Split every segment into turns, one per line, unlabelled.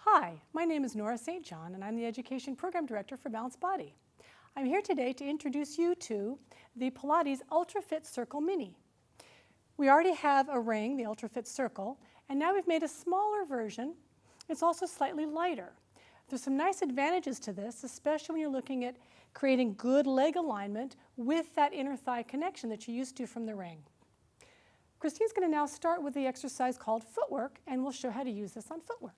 Hi, my name is Nora St. and I'm the Education Program Director for Balanced Body. I'm here today to introduce you to the Pilates UltraFit Circle Mini. We already have a ring, the UltraFit Circle, and now we've made a smaller version. It's also slightly lighter. There's some nice advantages to this, especially when you're looking at creating good leg alignment with that inner thigh connection that you're used to from the ring. Christine's going to now start with the exercise called footwork, and we'll show how to use this on footwork.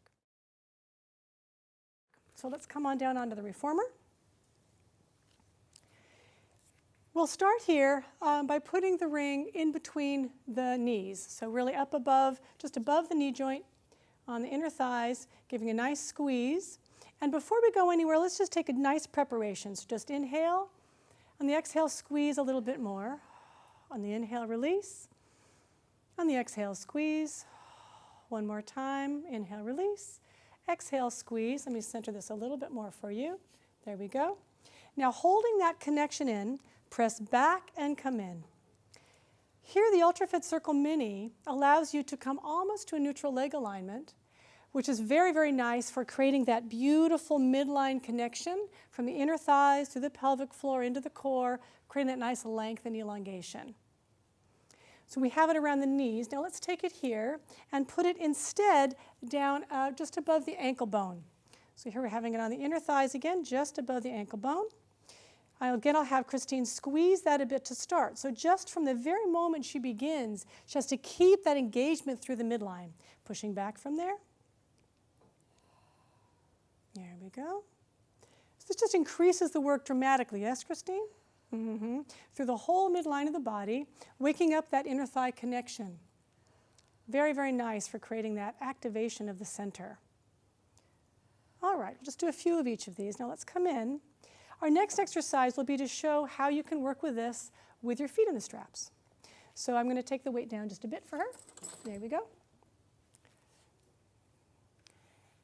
So let's come on down onto the reformer. We'll start here by putting the ring in between the knees. So really up above, just above the knee joint on the inner thighs, giving a nice squeeze. And before we go anywhere, let's just take a nice preparation. So just inhale. On the exhale, squeeze a little bit more. On the inhale, release. On the exhale, squeeze. One more time. Inhale, release. Exhale, squeeze. Let me center this a little bit more for you. There we go. Now holding that connection in, press back and come in. Here the UltraFit Circle Mini allows you to come almost to a neutral leg alignment, which is very, very nice for creating that beautiful midline connection from the inner thighs through the pelvic floor into the core, creating that nice length and elongation. So we have it around the knees. Now let's take it here and put it instead down just above the ankle bone. So here we're having it on the inner thighs again, just above the ankle bone. I'll have Christine squeeze that a bit to start. So just from the very moment she begins, she has to keep that engagement through the midline. Pushing back from there. There we go. So this just increases the work dramatically. Yes, Christine? Through the whole midline of the body, waking up that inner thigh connection. Very, very nice for creating that activation of the center. All right, we'll just do a few of each of these. Now let's come in. Our next exercise will be to show how you can work with this with your feet in the straps. So I'm going to take the weight down just a bit for her. There we go.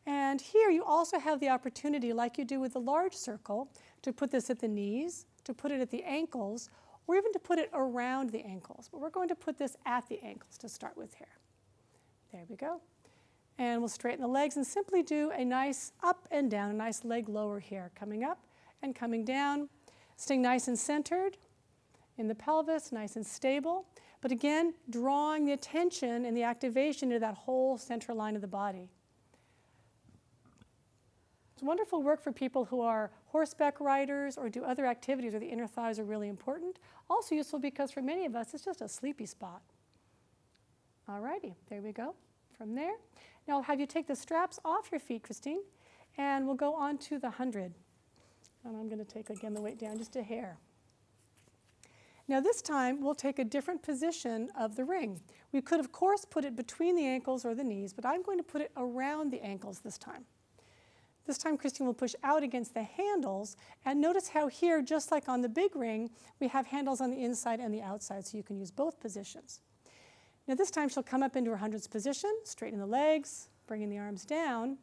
And here you also have the opportunity, like you do with the large circle, to put this at the knees, to put it at the ankles, or even to put it around the ankles. But we're going to put this at the ankles to start with here. There we go. And we'll straighten the legs and simply do a nice up and down, a nice leg lower here, coming up and coming down, staying nice and centered in the pelvis, nice and stable. But again, drawing the attention and the activation into that whole center line of the body. It's wonderful work for people who are horseback riders or do other activities where the inner thighs are really important. Also useful because for many of us, it's just a sleepy spot. All righty, there we go. From there, now I'll have you take the straps off your feet, Christine, and we'll go on to the 100. And I'm going to take, again, the weight down just a hair. Now this time, we'll take a different position of the ring. We could, of course, put it between the ankles or the knees, but I'm going to put it around the ankles this time. This time, Christine will push out against the handles, and notice how here, just like on the big ring, we have handles on the inside and the outside, so you can use both positions. Now this time, she'll come up into her hundreds position, straighten the legs, bringing the arms down,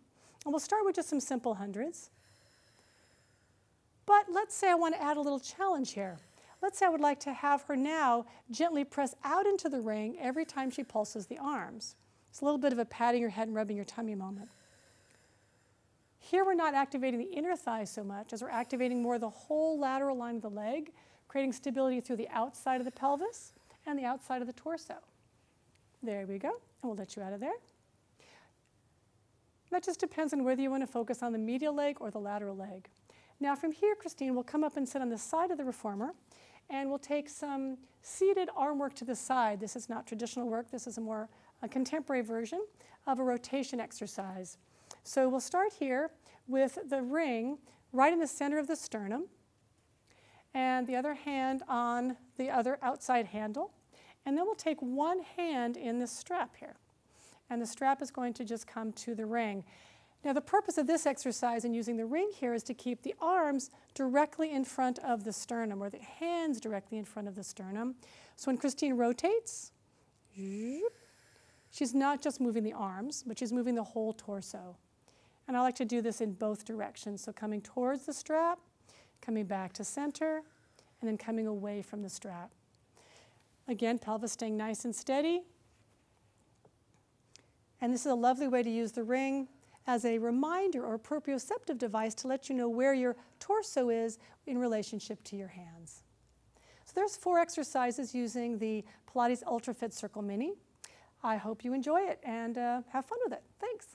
and we'll start with just some simple hundreds. But let's say I want to add a little challenge here. Let's say I would like to have her now gently press out into the ring every time she pulses the arms. It's a little bit of a patting your head and rubbing your tummy moment. Here we're not activating the inner thigh so much as we're activating more the whole lateral line of the leg, creating stability through the outside of the pelvis and the outside of the torso. There we go, and we'll let you out of there. That just depends on whether you want to focus on the medial leg or the lateral leg. Now from here, Christine will come up and sit on the side of the reformer, and we'll take some seated arm work to the side. This is not traditional work. This is a contemporary version of a rotation exercise. So we'll start here with the ring right in the center of the sternum and the other hand on the other outside handle. And then we'll take one hand in this strap here. And the strap is going to just come to the ring. Now the purpose of this exercise in using the ring here is to keep the arms directly in front of the sternum, or the hands directly in front of the sternum. So when Christine rotates, she's not just moving the arms, but she's moving the whole torso. And I like to do this in both directions. So coming towards the strap, coming back to center, and then coming away from the strap. Again, pelvis staying nice and steady. And this is a lovely way to use the ring as a reminder or proprioceptive device to let you know where your torso is in relationship to your hands. So there's 4 exercises using the Pilates UltraFit Circle Mini. I hope you enjoy it and have fun with it. Thanks.